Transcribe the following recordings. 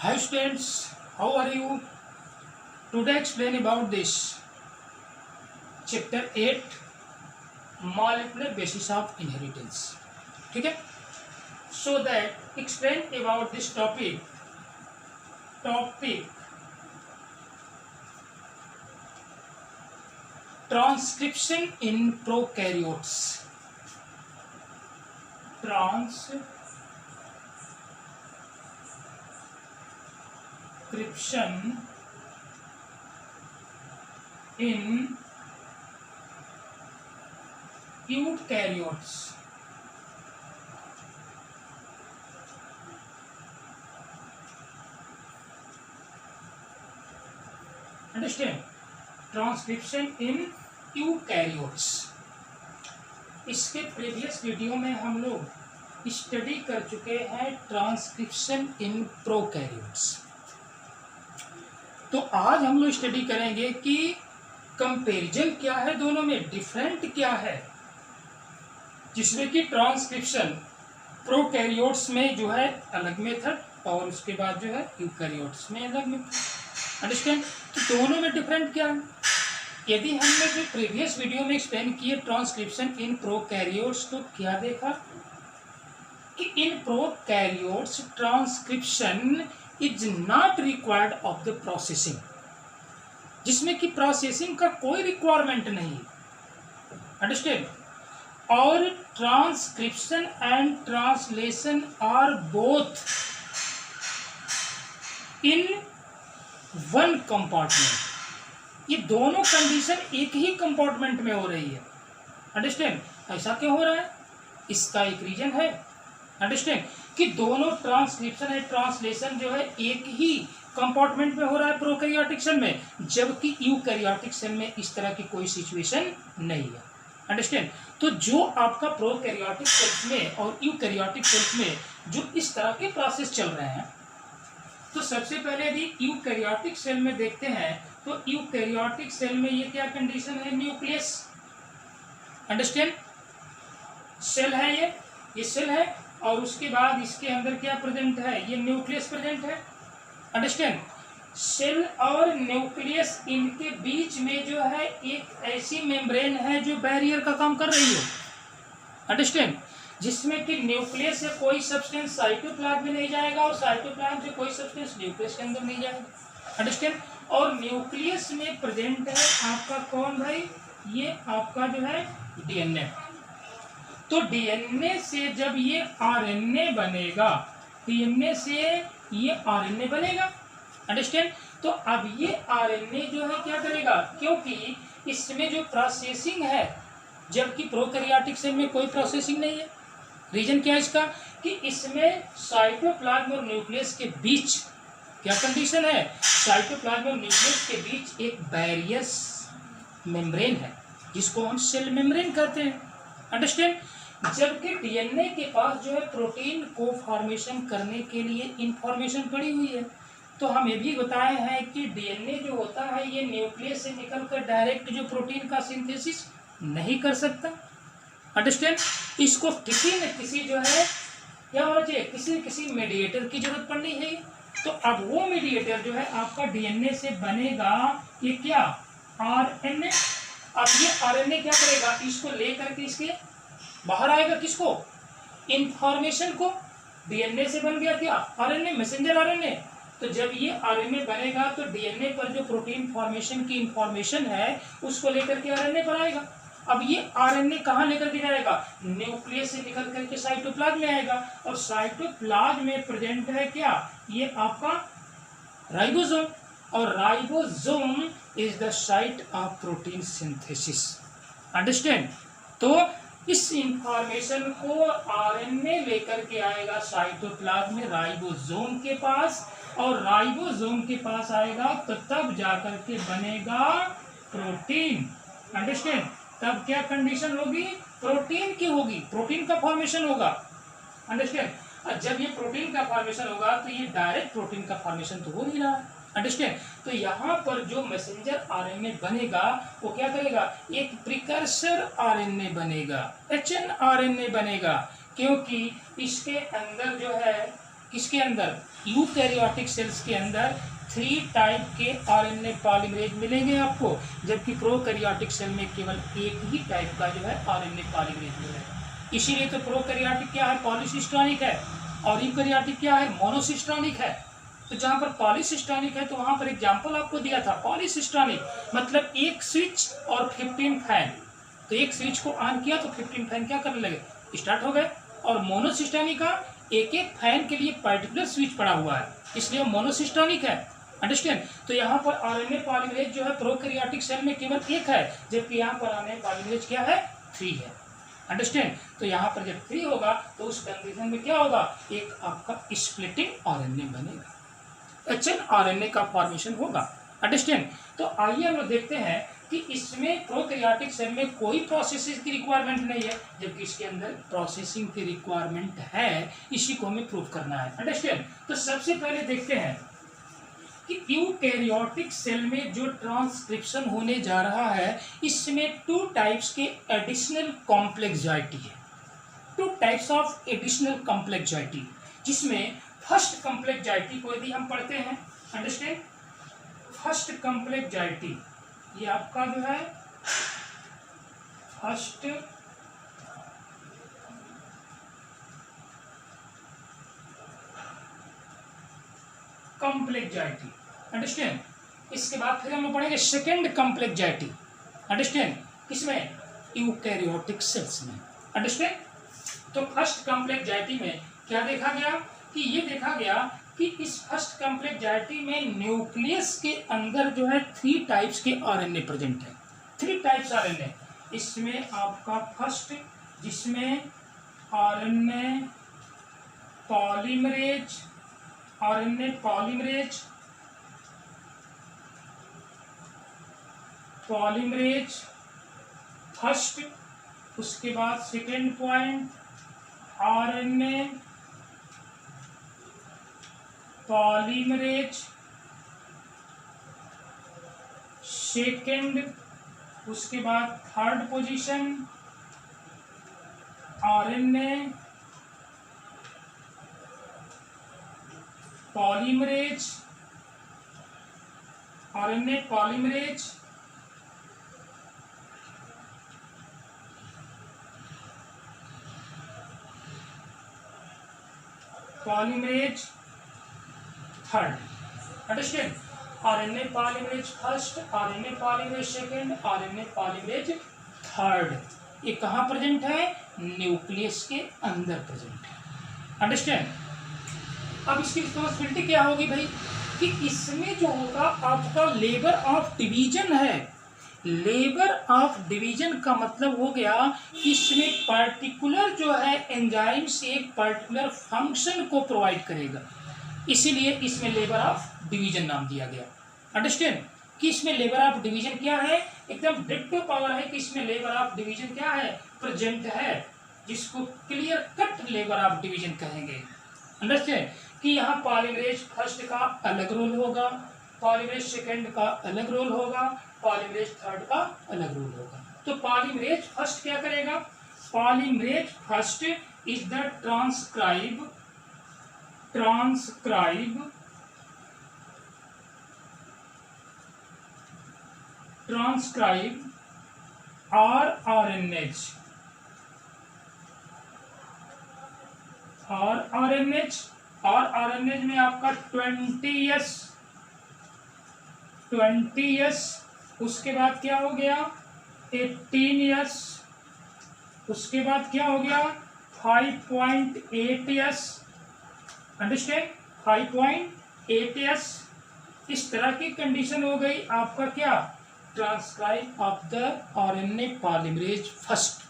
Hi students, how are you? Today explain about this chapter 8 molecular basis of inheritance. ठीक है? So that explain about this topic transcription in prokaryotes. Transcription in eukaryotes. Understand? Transcription in eukaryotes. इसके previous video में हम लोग study कर चुके हैं transcription in prokaryotes. तो आज हम लोग स्टडी करेंगे कि कंपैरिजन क्या है, दोनों में डिफरेंट क्या है, जिसमें कि ट्रांसक्रिप्शन प्रोकैरियोट्स में जो है अलग मेथड और उसके बाद जो है यूकैरियोट्स में अलग मेथड। अंडरस्टैंड? तो दोनों में डिफरेंट क्या है। यदि हमने जो प्रीवियस वीडियो में एक्सप्लेन किए ट्रांसक्रिप्शन इन प्रोकैरियोट्स, तो क्या देखा कि in prokaryotes transcription is not required of the processing, जिसमें कि प्रोसेसिंग का कोई रिक्वायरमेंट नहीं है। अंडरस्टैंड? और transcription and translation are both in one compartment. ये दोनों कंडीशन एक ही कंपार्टमेंट में हो रही है। अंडरस्टैंड? ऐसा क्यों हो रहा है? इसका एक रीजन है। अंडरस्टैंड? कि दोनों ट्रांसक्रिप्शन एंड ट्रांसलेशन जो है एक ही कंपार्टमेंट में हो रहा है प्रोकैरियोटिक सेल में, जबकि यूकैरियोटिक सेल में इस तरह की कोई सिचुएशन नहीं है। अंडरस्टैंड? तो जो आपका प्रोकैरियोटिक सेल्स में और यूकैरियोटिक सेल्स में जो इस तरह के प्रोसेस चल रहे हैं, तो सबसे पहले यदि यूकैरियोटिक सेल में देखते हैं तो यूकैरियोटिक सेल में ये क्या कंडीशन है? न्यूक्लियस। अंडरस्टैंड? सेल है, ये सेल है और उसके बाद इसके अंदर क्या प्रेजेंट है? ये न्यूक्लियस प्रेजेंट है। अंडरस्टैंड? सेल और न्यूक्लियस इनके बीच में जो है एक ऐसी मेम्ब्रेन है जो बैरियर का काम कर रही है। अंडरस्टैंड? जिसमें कि न्यूक्लियस से कोई सब्सटेंस साइटोप्लाज्म में नहीं जाएगा और साइटोप्लाज्म से कोई सब्सटेंस न्यूक्लियस के अंदर नहीं जाएगा। अंडरस्टैंड? और न्यूक्लियस में प्रेजेंट है आपका कौन भाई? ये आपका जो है डीएनए। तो डीएनए से जब ये आरएनए बनेगा, डीएनए से ये आरएनए बनेगा। अंडरस्टैंड? तो अब ये आरएनए जो है क्या करेगा? क्योंकि इसमें जो प्रोसेसिंग है, जबकि प्रोकैरियोटिक सेल में कोई प्रोसेसिंग नहीं है। रीजन क्या है इसका? कि इसमें साइटोप्लाज्म और न्यूक्लियस के बीच क्या कंडीशन है? साइटोप्लाज्म और न्यूक्लियस के बीच एक बैरियस मेम्ब्रेन है, जिसको हम सेल मेम्ब्रेन कहते हैं। अंडरस्टैंड? जबकि डीएनए के पास जो है प्रोटीन को फॉर्मेशन करने के लिए इंफॉर्मेशन पड़ी हुई है। तो हम ये भी बताए हैं कि डीएनए जो होता है ये न्यूक्लियस से निकलकर डायरेक्ट जो प्रोटीन का सिंथेसिस नहीं कर सकता। अंडरस्टैंड? इसको किसी न किसी जो है क्या होना चाहिए? किसी न किसी मीडिएटर की जरूरत पड़नी है। तो अब वो मीडिएटर जो है आपका डीएनए से बनेगा, ये क्या? आरएनए। अब ये आरएनए क्या करेगा? इसको लेकर के इसके बाहर आएगा, किसको? इंफॉर्मेशन को। डीएनए से बन गया क्या? RNA, messenger RNA. तो जब ये आरएनए बनेगा तो डीएनए पर जो प्रोटीन फॉर्मेशन की इंफॉर्मेशन है उसको लेकर के आरएनए पर आएगा। अब ये आरएनए कहाँ लेकर के जाएगा? न्यूक्लियस से निकल करके साइटोप्लाज्म में आएगा और साइटोप्लाज्म में प्रेजेंट है क्या? ये आपका राइबोसोम। और ribosome is the site of protein synthesis. Understand? तो इस इंफॉर्मेशन को आरएनए लेकर के आएगा साइटोप्लाज्म में राइबोसोम के पास, और राइबोसोम के पास आएगा तो तब जाकर के बनेगा प्रोटीन। अंडरस्टैंड? तब क्या कंडीशन होगी? प्रोटीन की होगी, प्रोटीन का फॉर्मेशन होगा। अंडरस्टैंड? और जब ये प्रोटीन का फॉर्मेशन होगा तो ये डायरेक्ट प्रोटीन का फॉर्मेशन तो हो नहीं रहा है। अंडरस्टैंड? तो यहाँ पर जो मैसेंजर आरएनए बनेगा वो क्या करेगा? एक प्रिकर्सर आरएनए बनेगा, एचएन आरएनए बनेगा, क्योंकि इसके अंदर जो है किसके अंदर, यूकैरियोटिक सेल्स के अंदर 3 टाइप के आरएनए पॉलीमरेज मिलेंगे आपको, जबकि प्रोकैरियोटिक सेल में केवल एक ही टाइप का जो है आरएनए पॉलीमरेज मिलेगा। इसीलिए तो प्रोकैरियोटिक क्या है, पॉलीसिस्टोनिक है, और यूकैरियोटिक क्या है, मोनोसिस्टोनिक है। तो जहाँ पर पॉलीसिस्टोनिक है तो वहाँ पर एग्जाम्पल आपको दिया था, पॉलीसिस्टोनिक मतलब एक स्विच और 15 फैन, तो एक स्विच को ऑन किया तो 15 फैन क्या करने लगे, स्टार्ट हो गए। और मोनोसिस्टोनिक का एक एक फैन के लिए पर्टिकुलर स्विच पड़ा हुआ है, इसलिए मोनोसिस्टोनिक है। अंडरस्टैंड। तो यहाँ पर आरएनए पॉलीमरेज जो है प्रोकैरियोटिक सेल में केवल एक है, जबकि यहाँ पर आरएनए पॉलीमरेज क्या है, 3 है। अंडरस्टैंड। तो यहाँ पर जब 3 होगा तो उस कंडीशन में क्या होगा, एक आपका स्प्लिटिंग आरएनए बनेगा, एचएन आरएनए का फॉर्मेशन होगा। अंडरस्टैंड। तो आइए हम लोग देखते हैं कि इसमें प्रोकैरियोटिक सेल में कोई प्रोसेसिंग की रिक्वायरमेंट नहीं है, जबकि इसके अंदर प्रोसेसिंग की रिक्वायरमेंट है, इसी को हमें प्रूव करना है। अंडरस्टैंड। तो सबसे पहले देखते हैं कि यूकैरियोटिक सेल में जो ट्रांसक्रिप्शन होने जा रहा है, इसमें 2 टाइप्स के एडिशनल कॉम्प्लेक्स जॉइंटी है, 2 टाइप्स ऑफ एडिशनल कॉम्प्लेक्स जॉइंटी, जिसमें फर्स्ट कॉम्प्लेक्स जॉइंटी को यदि हम पढ़ते हैं, अंडरस्टैंड, फर्स्ट कॉम्प्लेक्स जॉइंटी ये आपका जो है फर्स्ट कॉम्प्लेक्स जॉइंटी। अंडरस्टैंड। इसके बाद फिर हम लोग पढ़ेंगे सेकेंड कॉम्प्लेक्स जॉइंटी। अंडरस्टैंड। किसमें, यूकैरियोटिक सेल्स में। अंडरस्टैंड। तो फर्स्ट कॉम्प्लेक्स जॉइंटी में क्या देखा गया कि ये देखा गया कि इस फर्स्ट कॉम्प्लेक्स जॉइंटी में न्यूक्लियस के अंदर जो है 3 टाइप्स के आरएनए प्रेजेंट है, 3 टाइप्स आरएनए। इसमें आपका फर्स्ट जिसमें RNA polymerase, RNA polymerase, polymerase first, उसके बाद second point RNA polymerase second, उसके बाद third position RNA polymerase, RNA polymerase polymerase third. Understand. RNA polymerase first, RNA polymerase second, RNA polymerase third. ये कहाँ present है, nucleus के अंदर present है। अंडरस्टैंड। अब इसकी रिस्पॉन्सिबिलिटी क्या होगी भाई, कि इसमें जो होगा आपका लेबर ऑफ डिवीजन है। लेबर ऑफ डिवीजन का मतलब हो गया कि इसमें पर्टिकुलर जो है एंजाइम से एक पर्टिकुलर फंक्शन को प्रोवाइड करेगा, इसीलिए इसमें लेबर ऑफ डिवीजन नाम दिया गया। अंडरस्टैंड। कि इसमें लेबर ऑफ डिवीजन क्या है, एकदम डिक्टो पावर है कि इसमें लेबर ऑफ डिवीजन क्या है, प्रेजेंट है, जिसको clear cut labour of division कहेंगे। अंडरस्टैंड। कि यहाँ पॉलीमरेज फर्स्ट का अलग रोल होगा, पॉलीमरेज सेकेंड का अलग रोल होगा, पॉलीमरेज थर्ड का अलग रोल होगा। तो पॉलीमरेज फर्स्ट क्या करेगा, polymerase first is the transcribe RNA में आपका 20s, उसके बाद क्या हो गया 18s, उसके बाद क्या हो गया 5.8s। अंडरस्टैंड। 5.8s। इस तरह की कंडीशन हो गई आपका क्या, transcribe of the RNA polymerase first.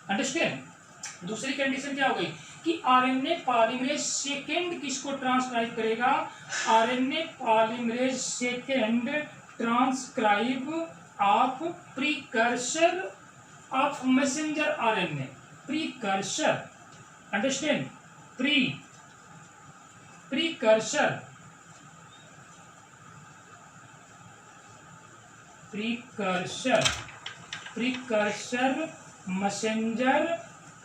Understand. दूसरी कंडीशन क्या हो गई कि आरएनए पॉलीमरेज सेकेंड किसको ट्रांसक्राइब करेगा, RNA polymerase second transcribe of precursor of messenger RNA, precursor. Understand. Precursor messenger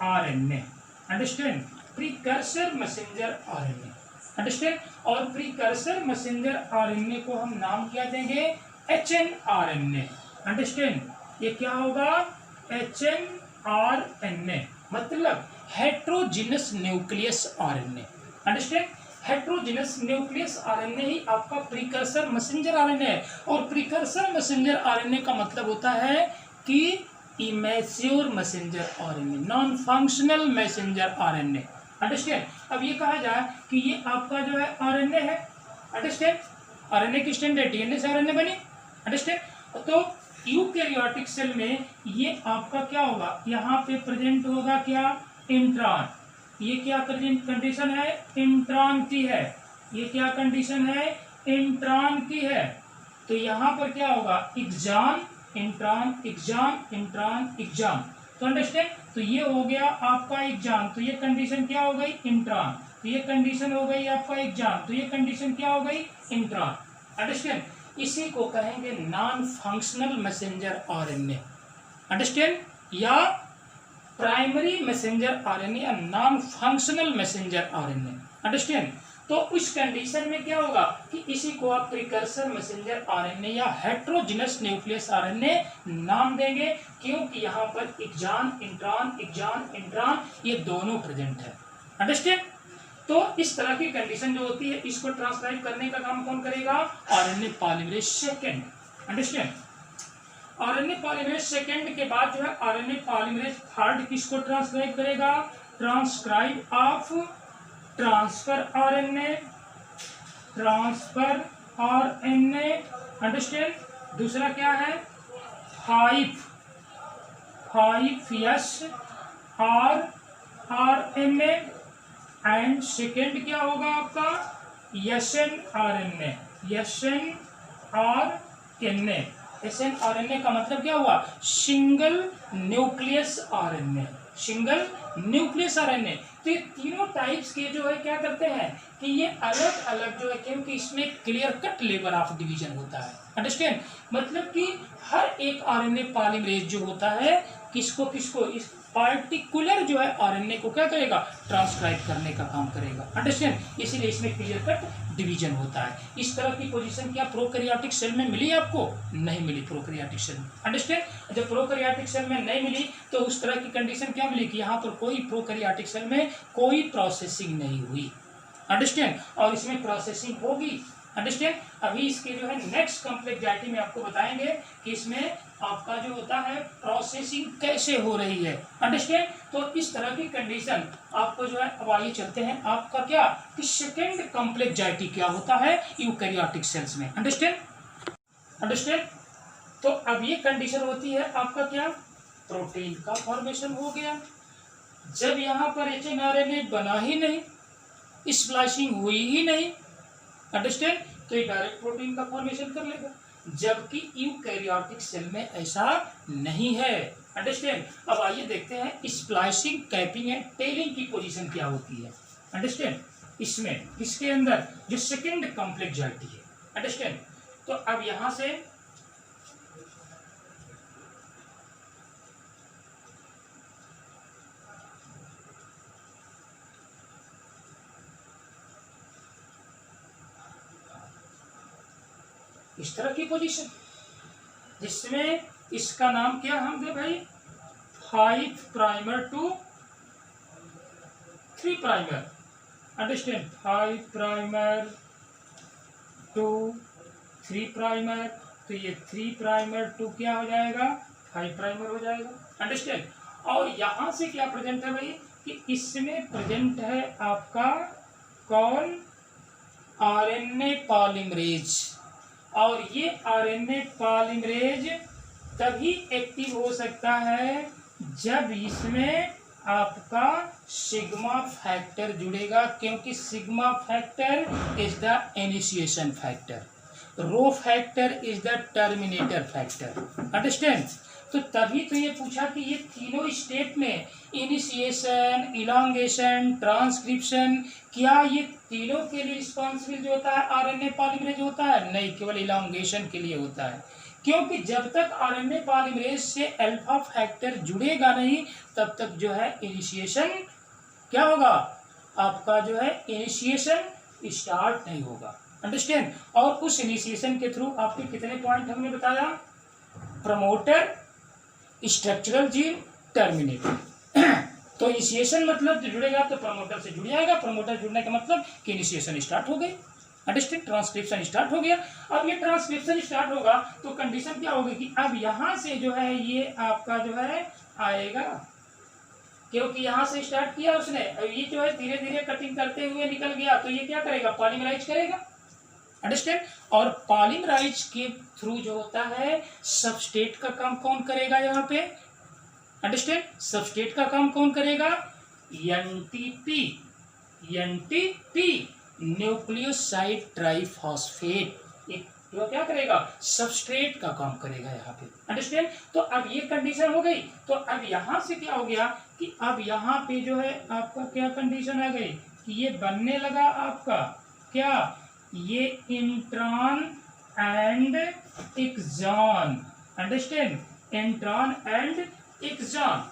RNA. Understand. Precursor messenger RNA. Understand. और precursor messenger RNA को हम नाम क्या देंगे, एचएनआरएनए। अंडरस्टैंड, ये क्या होगा, एचएनआरएनए, मतलब heterogeneous nucleus RNA. Understand, heterogeneous nucleus RNA ही आपका प्रीकर्सर मैसेंजर आरएनए है। और प्रीकर्सर मैसेंजर आरएनए का मतलब होता है कि immature messenger RNA, non functional messenger RNA. Understand, अब ये कहा जाए कि ये आपका जो है आरएनए है। अंडरस्टैंड, आरएनए की स्टैंडर्ड डीएनए से आरएनए बनी। अंडरस्टैंड, तो यूकैरियोटिक सेल में ये आपका क्या होगा, यहाँ पे प्रेजेंट होगा क्या, इंट्रॉन। ये क्या कंडीशन है, इंट्रॉन की है। ये क्या कंडीशन है, इंट्रॉन की है। तो यहाँ पर क्या होगा, exam intron, exam intron, exam. तो अंडरस्टैंड, तो ये हो गया आपका एग्जाम, तो ये कंडीशन क्या हो गई, इंट्रॉन। तो ये कंडीशन हो गई आपका एग्जाम, तो ये कंडीशन क्या हो गई, इंट्रॉन। अंडरस्टैंड, इसी को कहेंगे non functional messenger RNA. Understand, या प्राइमरी मैसेंजर आरएनए या non functional messenger RNA. Understand, तो उस कंडीशन में क्या होगा कि इसी को आप प्रीकर्सर मैसेंजर आरएनए या हेट्रोजिनस न्यूक्लियस आरएनए नाम देंगे, क्योंकि यहाँ पर एग्जाम इंट्रॉन ये दोनों प्रेजेंट है। अंडरस्टैंड, तो इस तरह की कंडीशन जो होती है इसको ट्रांसक्राइब करने का काम कौन करेगा, RNA polymerase second. Understand, RNA polymerase second के बाद जो है आरएनए पॉलीमरेज थर्ड किसको ट्रांसक्राइब करेगा, transcribe of transfer RNA, transfer RNA. Understand, दूसरा क्या है, 5S आरएनए एंड सेकेंड क्या होगा आपका, SNRNA, SNRNA का मतलब क्या हुआ, single nucleus RNA, single nucleus RNA. तो ये तीनों टाइप्स के जो है क्या करते हैं कि ये अलग अलग जो है, क्योंकि इसमें clear cut level of division होता है। अंडरस्टैंड, मतलब कि हर एक आरएनए पॉलीमरेज जो होता है किसको किसको, इस पार्टिकुलर जो है आरएनए को क्या करेगा, ट्रांसक्राइब करने का काम करेगा। अंडरस्टैंड, इसीलिए इसमें क्लियर कट डिवीजन होता है। इस तरह की पोजीशन क्या प्रोकैरियोटिक सेल में मिली आपको, नहीं मिली प्रोकैरियोटिक सेल में। अंडरस्टैंड, जब प्रोकैरियोटिक सेल में नहीं मिली तो उस तरह की कंडीशन क्या मिली कि यहाँ पर कोई प्रोकैरियोटिक सेल में कोई प्रोसेसिंग नहीं हुई। अंडरस्टैंड, और इसमें प्रोसेसिंग होगी। अंडरस्टैंड, अभी इसके जो है नेक्स्ट कॉम्प्लेक्सिटी में आपको बताएंगे कि इसमें आपका जो होता है प्रोसेसिंग कैसे हो रही है। अंडरस्टैंड, तो इस तरह की कंडीशन आपको जो है, अब आइए चलते हैं आपका क्या कि सेकेंड कॉम्प्लेक्सिटी क्या होता है यूकैरियोटिक सेल्स में। अंडरस्टैंड, तो अब ये कंडीशन होती है आपका क्या, प्रोटीन का फॉर्मेशन हो गया। जब यहाँ पर एचएनआरएनए बना ही नहीं, स्प्लाइसिंग हुई ही नहीं, अंडरस्टैंड, तो ये डायरेक्ट प्रोटीन का फॉर्मेशन कर लेगा, जबकि यूकैरियोटिक सेल में ऐसा नहीं है। अंडरस्टैंड, अब आइए देखते हैं स्प्लाइसिंग, कैपिंग एंड टेलिंग की पोजीशन क्या होती है। अंडरस्टैंड, इसमें इसके अंदर जो सेकेंड कॉम्प्लेक्सिटी है। अंडरस्टैंड, तो अब यहां से इस तरह की पोजीशन, जिसमें इसका नाम क्या हम दे भाई, 5 primer to 3 primer. Understand, 5 primer to 3 primer, तो ये 3 प्राइमर टू क्या हो जाएगा, 5 प्राइमर हो जाएगा। अंडरस्टैंड, और यहां से क्या प्रेजेंट है भाई कि इसमें प्रेजेंट है आपका कौन, आरएनए पॉलीमरेज। और ये आरएनए पॉलीमरेज तभी एक्टिव हो सकता है जब इसमें आपका सिग्मा फैक्टर जुड़ेगा, क्योंकि sigma factor is the initiation factor, rho factor is the terminator factor. Understand, तो तभी तो ये पूछा कि ये तीनों स्टेप में इनिशिएशन, इलांगेशन, ट्रांसक्रिप्शन, क्या ये तीनों के लिए रिस्पॉन्सिबल जो होता है आरएनए पॉलीमरेज होता है, नहीं, केवल इलांगेशन के लिए होता है। क्योंकि जब तक आरएनए पॉलीमरेज से अल्फा फैक्टर जुड़ेगा नहीं तब तक जो है इनिशिएशन क्या होगा आपका, जो है इनिशिएशन, स्टार्ट नहीं होगा। अंडरस्टैंड। और उस इनिशिएशन के थ्रू आपके कितने पॉइंट हमने बताया, प्रमोटर, स्ट्रक्चरल जीन, टर्मिनेटर। तो इनिशिएशन मतलब जुड़ेगा तो प्रमोटर से जुड़ जाएगा, प्रमोटर जुड़ने का मतलब कि इनिशिएशन स्टार्ट हो गई। अंडरस्टैंड। ट्रांसक्रिप्शन स्टार्ट हो गया। अब ये ट्रांसक्रिप्शन स्टार्ट होगा तो कंडीशन क्या होगी कि अब यहां से जो है ये आपका जो है आएगा, क्योंकि यहां से स्टार्ट किया उसने, अब ये जो है धीरे धीरे कटिंग करते हुए निकल गया, तो ये क्या करेगा, पॉलीमराइज करेगा। अंडरस्टैंड। और पॉलीमराइज के थ्रू जो होता है सबस्ट्रेट का काम कौन करेगा यहाँ पे, अंडरस्टैंड। सबस्ट्रेट का काम कौन करेगा, एनटीपी, एनटीपी न्यूक्लियोसाइड ट्राइफॉस्फेट, एक जो क्या करेगा, सबस्ट्रेट का काम करेगा यहाँ पे। अंडरस्टैंड। तो अब ये कंडीशन हो गई, तो अब यहाँ से क्या हो गया कि अब यहाँ पे जो है आपका क्या कंडीशन आ गई कि ये बनने लगा आपका क्या, ये intron and exon. Understand. Intron and exon.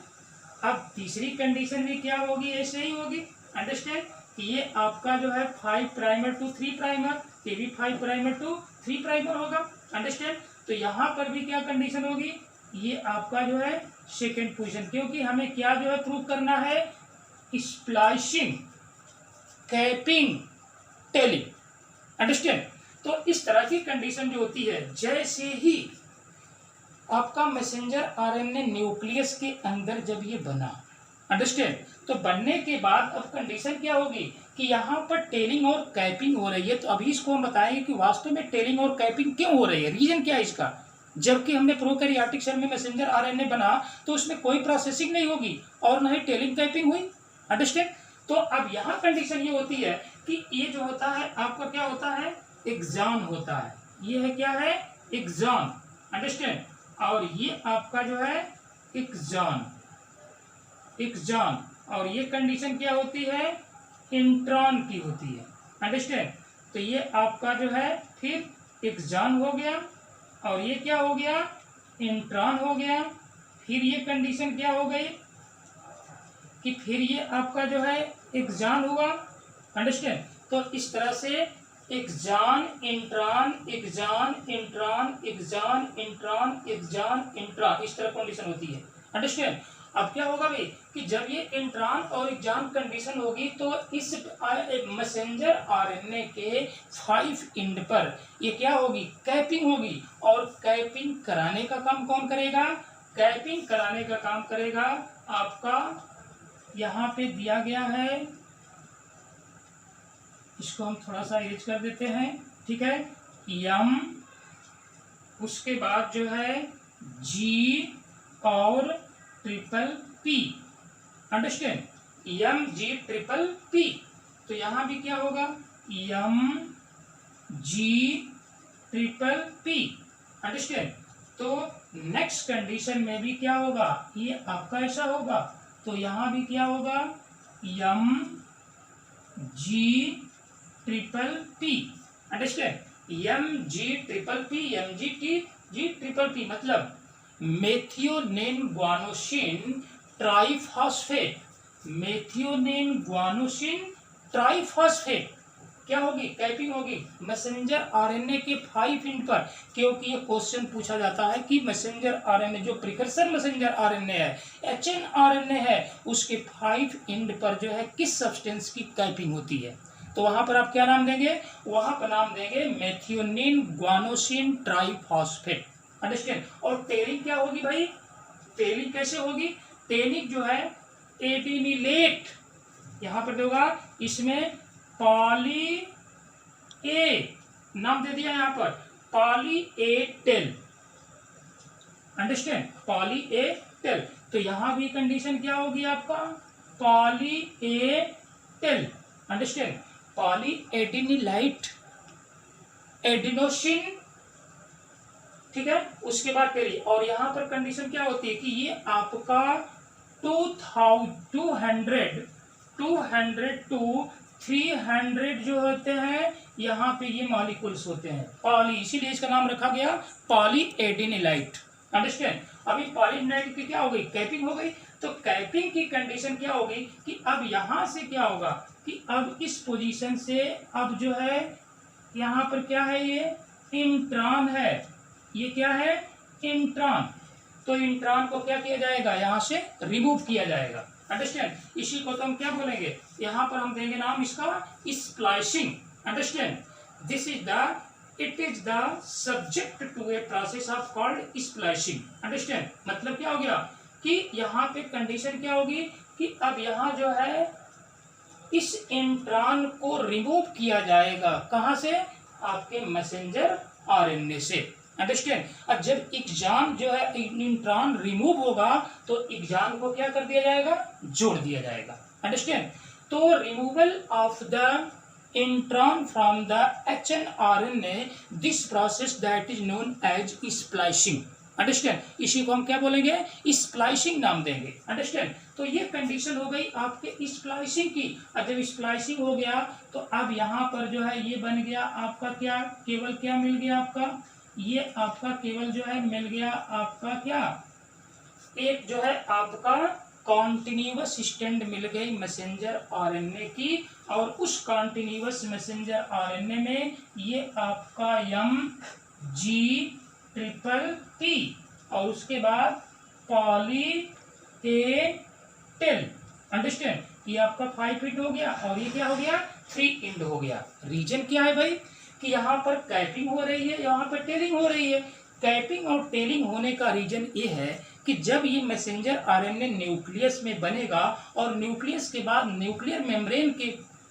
अब तीसरी कंडीशन भी क्या होगी, ऐसे ही होगी। अंडरस्टैंड। ये आपका जो है 5 प्राइमर टू 3 प्राइमर, ये भी 5 प्राइमर टू 3 प्राइमर होगा। अंडरस्टैंड। तो यहाँ पर भी क्या कंडीशन होगी, ये आपका जो है सेकेंड पोजीशन, क्योंकि हमें क्या जो है प्रूव करना है, स्प्लाइसिंग, कैपिंग, टेलिंग। अंडरस्टैंड। तो इस तरह की कंडीशन जो होती है, जैसे ही आपका मैसेंजर आरएनए न्यूक्लियस के अंदर जब ये बना, अंडरस्टैंड, तो बनने के बाद अब कंडीशन क्या होगी कि यहाँ पर टेलिंग और कैपिंग हो रही है। तो अभी इसको हम बताएंगे कि वास्तव में टेलिंग और कैपिंग क्यों हो रही है, रीजन क्या है इसका। जबकि हमने प्रोकैरियोटिक सेल में मैसेंजर आरएनए बना तो उसमें कोई प्रोसेसिंग नहीं होगी और न ही टेलिंग कैपिंग हुई। अंडरस्टैंड। तो अब यहाँ कंडीशन ये होती है कि ये जो होता है आपका क्या होता है, एक्सॉन होता है। ये है क्या है, एक्सॉन। अंडरस्टैंड। और ये आपका जो है एक्सॉन, एक्सॉन। और ये कंडीशन क्या होती है, इंट्रॉन की होती है। अंडरस्टैंड। तो ये आपका जो है फिर एक्सॉन हो गया और ये क्या हो गया, इंट्रॉन हो गया। फिर ये कंडीशन क्या हो गई कि फिर ये आपका जो है एक्सॉन हुआ। अंडरस्टैंड। तो इस तरह से exon, intron, exon, intron, exon, intron, exon, intron, इस तरह कंडीशन होती है। अंडरस्टैंड। अब क्या होगा भाई कि जब ये इंट्रॉन और एक्सॉन कंडीशन होगी तो इस मैसेंजर आरएनए के 5 एंड पर ये क्या होगी, कैपिंग होगी। और कैपिंग कराने का काम कौन करेगा, कैपिंग कराने का काम करेगा आपका, यहाँ पे दिया गया है, इसको हम थोड़ा सा इरेज कर देते हैं, ठीक है। यम, उसके बाद जो है जी और ट्रिपल पी। अंडरस्टैंड। यम, जी, ट्रिपल पी। तो यहां भी क्या होगा, यम, जी, ट्रिपल पी। अंडरस्टैंड। तो नेक्स्ट कंडीशन में भी क्या होगा, ये आपका ऐसा होगा, तो यहां भी क्या होगा, यम, जी, ट्रिपल पी। अंडरस्टैंड। एम, जी, ट्रिपल पी, एम, जी, टी, जी, ट्रिपल पी मतलब methionine guanosine triphosphate, methionine guanosine triphosphate क्या होगी, कैपिंग होगी मैसेंजर आरएनए के 5 एंड पर। क्योंकि ये क्वेश्चन पूछा जाता है कि मैसेंजर आरएनए जो प्रिकर्सर मैसेंजर आरएनए है, एचएनआरएनए है, उसके 5 एंड पर जो है किस सब्सटेंस की कैपिंग होती है। तो वहां पर आप क्या नाम देंगे, वहां पर नाम देंगे मेथियोनिन ग्वानोसिन ट्राइफॉस्फेट। अंडरस्टैंड। और टेलिंग क्या होगी भाई, टेलिंग कैसे होगी, टेलिंग जो है एडिनिलेट, यहां पर होगा, इसमें पॉली ए नाम दे दिया यहां पर, poly A tail. Understand. Poly A tail. तो यहां भी कंडीशन क्या होगी आपका, poly A tail. Understand. Poly adenylate, adenosine, ठीक है। उसके बाद टेली। और यहां पर कंडीशन क्या होती है कि ये आपका 200 टू 300 जो होते हैं, यहाँ पे ये मॉलिक्यूल्स होते हैं पॉली, इसीलिए इसका नाम रखा गया पॉली एडिनिलाइट। अंडरस्टैंड। अभी पॉलीनाइट की क्या हो गई, कैपिंग हो गई। तो कैपिंग की कंडीशन क्या होगी कि अब यहां से क्या होगा, कि अब इस पोजीशन से अब जो है यहाँ पर क्या है, ये इंट्रॉन है, ये क्या है, इंट्रॉन। तो इंट्रॉन को क्या किया जाएगा, यहाँ से रिमूव किया जाएगा। अंडरस्टैंड? इसी को तो हम क्या बोलेंगे, यहाँ पर हम देंगे नाम इसका splicing. Understand? This is the it is the subject to a process of called splicing. Understand? मतलब क्या हो गया कि यहाँ पे कंडीशन क्या होगी कि अब यहाँ जो है इस इंट्रॉन को रिमूव किया जाएगा। कहाँ से? आपके मैसेंजर आरएनए से। अंडरस्टैंड? अब जब एग्जाम जो है इंट्रॉन रिमूव होगा तो एग्जाम को क्या कर दिया जाएगा, जोड़ दिया जाएगा। अंडरस्टैंड? तो removal of the intron from the HNRNA, this process that is known as splicing. Understand? इसी को हम क्या बोलेंगे, स्प्लाइसिंग नाम देंगे। अंडरस्टैंड? तो ये कंडीशन हो गई आपके स्प्लाइसिंग की। अब जब स्प्लाइसिंग हो गया तो अब यहाँ पर जो है ये बन गया आपका क्या, केवल क्या मिल गया आपका, ये आपका केवल जो है मिल गया आपका क्या, एक जो है आपका कॉन्टिन्यूअस स्टैंड मिल गई मैसेंजर आरएनए की। और उस कॉन्टिन्यूअस मैसेंजर आरएनए में ये आपका MG-TTT और उसके बाद पॉली ए टेल। अंडरस्टैंड? ये आपका 5 फीट हो गया और ये क्या हो गया, 3 इंड हो गया। रीजन क्या है भाई कि यहाँ पर कैपिंग हो रही है, यहाँ पर टेलिंग हो रही है। कैपिंग और टेलिंग होने का रीजन ये है कि जब ये मैसेंजर आरएनए न्यूक्लियस में बनेगा और न्यूक्लियस के बाद न्यूक्लियर मेम्ब्रेन के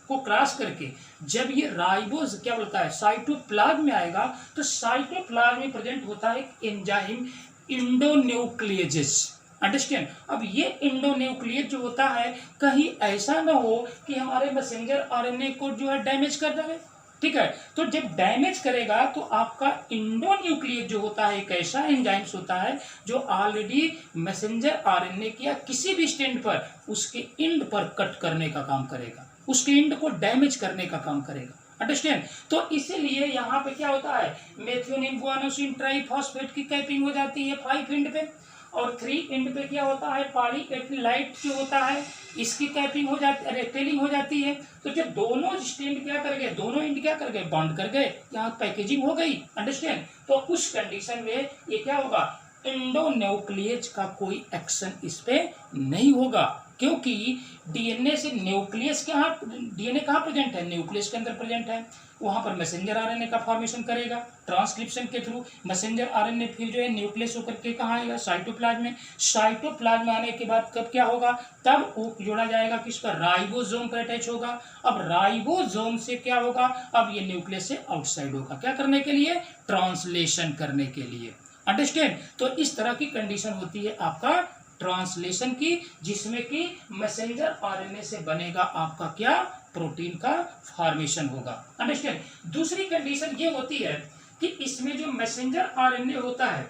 को क्रॉस करके जब ये राइबोज क्या बोलता है साइटोप्लाज्म में आएगा तो साइटोप्लाज्म में प्रेजेंट होता है एंजाइम इंडोन्यूक्लियेजेस। अंडरस्टैंड? अब ये इंडोन्यूक्लियेज जो होता है कहीं ऐसा ना हो कि हमारे मैसेंजर आरएनए को जो है डैमेज कर देवे। ठीक है, तो जब डैमेज करेगा तो आपका इंडोन्यूक्लियेज जो होता है एक ऐसा एंजाइम्स होता है जो ऑलरेडी मैसेंजर आरएनए किया किसी भी स्टैंड पर उसके इंड पर कट करने का काम करेगा, उसके इंड को डैमेज करने का काम करेगा। अंडरस्टैंड? तो इसीलिए यहाँ पे क्या होता है, मेथियोनिन गुआनोसिन ट्राइफॉस्फेट की कैपिंग हो जाती है 5 इंड पे और 3 इंड पे क्या होता है पॉलीएथिलाइट जो होता है इसकी कैपिंग हो जाती है, टेलिंग हो जाती है। तो जब दोनों स्टैंड क्या कर गए, दोनों इंड क्या कर गए, बॉन्ड कर गए, यहाँ पैकेजिंग हो गई। अंडरस्टैंड? तो उस कंडीशन में ये क्या होगा, इंडोन्यूक्लियेज का कोई एक्शन इस पे नहीं होगा क्योंकि डीएनए से न्यूक्लियस कहाँ, डीएनए कहाँ प्रेजेंट है, न्यूक्लियस के अंदर प्रेजेंट है। वहां पर मैसेंजर आरएनए का फॉर्मेशन करेगा ट्रांसक्रिप्शन के थ्रू। मैसेंजर आरएनए फिर जो है न्यूक्लियस होकर के कहाँ आएगा, साइटोप्लाज्म में। साइटोप्लाज्म में आने के बाद कब क्या होगा, तब वो जोड़ा जाएगा किस पर, राइबोसोम पर अटैच होगा। अब राइबोसोम से क्या होगा, अब ये न्यूक्लियस से आउटसाइड होगा, क्या करने के लिए, ट्रांसलेशन करने के लिए। अंडरस्टैंड? तो इस तरह की कंडीशन होती है आपका ट्रांसलेशन की, जिसमें कि मैसेंजर आरएनए से बनेगा आपका क्या, प्रोटीन का फॉर्मेशन होगा। अंडरस्टैंड? दूसरी कंडीशन ये होती है कि इसमें जो मैसेंजर आरएनए होता है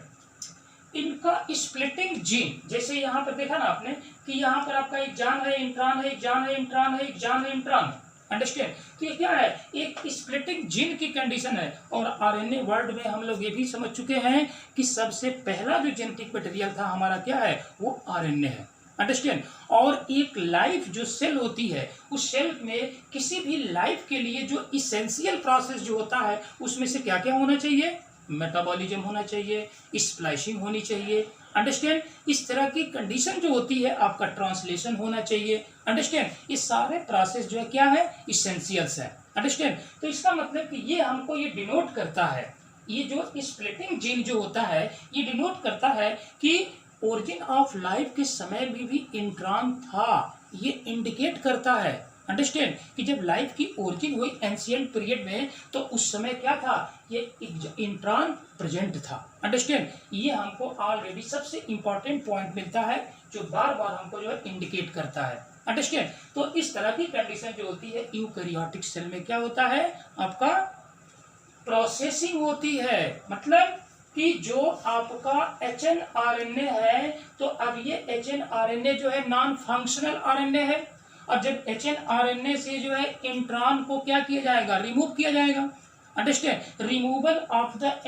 इनका स्प्लिटिंग जीन, जैसे यहाँ पर देखा ना आपने कि यहाँ पर आपका एक जान है इंट्रॉन है, एक जान है इंट्रॉन है, एक जान है इंट्रॉन। अंडरस्टैंड? तो ये क्या है, एक स्प्लिटिंग जीन की कंडीशन है। और आरएनए वर्ल्ड में हम लोग ये भी समझ चुके हैं कि सबसे पहला जो जेनेटिक मटेरियल था हमारा क्या है, वो आरएनए है। अंडरस्टैंड? और एक लाइफ जो सेल होती है उस सेल में किसी भी लाइफ के लिए जो इसेंशियल प्रोसेस जो होता है उसमें से क्या क्या होना चाहिए, मेटाबॉलिज्म होना चाहिए, स्प्लाइसिंग होनी चाहिए। अंडरस्टैंड? इस तरह की कंडीशन जो होती है आपका ट्रांसलेशन होना चाहिए। अंडरस्टैंड? ये सारे प्रोसेस जो है क्या है, इसेंशियल्स है। अंडरस्टैंड? तो इसका मतलब कि ये हमको ये डिनोट करता है, ये जो स्प्लिटिंग जीन जो होता है ये डिनोट करता है कि ओरिजिन ऑफ लाइफ के समय में भी इंट्रॉन था, ये इंडिकेट करता है। अंडरस्टैंड? कि जब लाइफ की ओरिजिन हुई एंशिएंट पीरियड में तो उस समय क्या था, ये इंट्रॉन प्रेजेंट था। अंडरस्टैंड? ये हमको ऑलरेडी सबसे इंपॉर्टेंट पॉइंट मिलता है जो बार बार हमको जो है इंडिकेट करता है। अंडरस्टैंड? तो इस तरह की कंडीशन जो होती है यूकैरियोटिक सेल में क्या होता है, आपका प्रोसेसिंग होती है। मतलब कि जो आपका HNRNA है तो अब ये HNRNA जो है नॉन फंक्शनल आरएनए है और जब HNRNA से जो है इंट्रॉन को क्या किया जाएगा, रिमूव किया जाएगा। Understand? Removal of the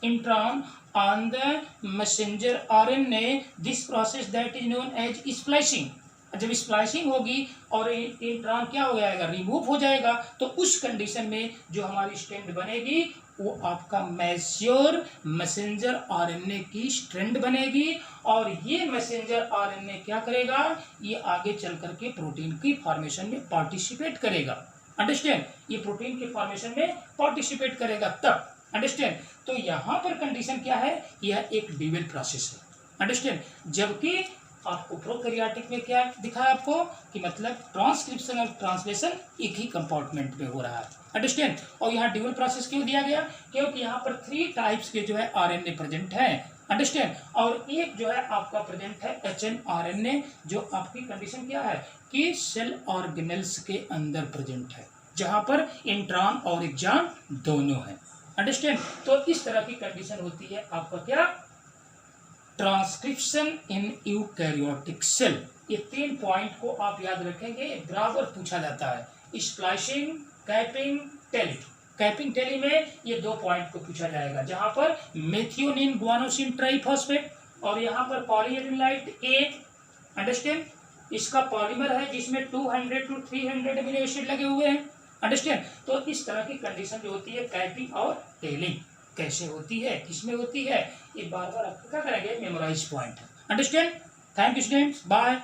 intron on the messenger RNA, this process that is known as splicing. जब स्प्लाइसिंग होगी और इंट्रॉन क्या हो जाएगा, रिमूव हो जाएगा, तो उस कंडीशन में जो हमारी स्ट्रैंड बनेगी वो आपका मैच्योर मैसेंजर आरएनए की स्ट्रैंड बनेगी। और ये मैसेंजर आरएनए क्या करेगा, ये आगे चल करके प्रोटीन की फॉर्मेशन में पार्टिसिपेट करेगा। अंडरस्टैंड, ये प्रोटीन के फॉर्मेशन में पार्टिसिपेट करेगा तब। अंडरस्टैंड, तो यहाँ पर कंडीशन क्या है, यह एक ड्यूअल प्रोसेस है। अंडरस्टैंड, जबकि आपको प्रोकैरियोटिक में क्या दिखा है आपको कि मतलब ट्रांसक्रिप्शन और ट्रांसलेशन एक ही कंपार्टमेंट में हो रहा है। अंडरस्टैंड, और यहाँ ड्यूअल प्रोसेस क्यों दिया गया, क्योंकि यहाँ पर 3 टाइप्स के जो है आरएनए प्रेजेंट है। अंडरस्टैंड, और एक जो है आपका प्रेजेंट है एचएनआरएनए, जो आपकी कंडीशन क्या है कि सेल ऑर्गेनेल्स के अंदर प्रेजेंट है, जहां पर इंट्रॉन और एक्सॉन दोनों है। अंडरस्टैंड, तो इस तरह की कंडीशन होती है आपका क्या, ट्रांसक्रिप्शन इन यूकैरियोटिक सेल। ये 3 पॉइंट को आप याद रखेंगे, बराबर पूछा जाता है। Splicing, capping, tailing. Capping tailing में ये 2 पॉइंट को पूछा जाएगा, जहां पर मेथियोनिन गुआनोसिन ट्राइफॉस्फेट और यहाँ पर पॉलीएडेनाइट ए। अंडरस्टैंड, इसका पॉलीमर है जिसमें 200 to 300 अमीनो एसिड लगे हुए हैं। अंडरस्टैंड, तो इस तरह की कंडीशन जो होती है कैपिंग और टेलिंग कैसे होती है, किसमें होती है, ये बार बार आपको क्या करेंगे, memorize point. Understand, thank you students, bye.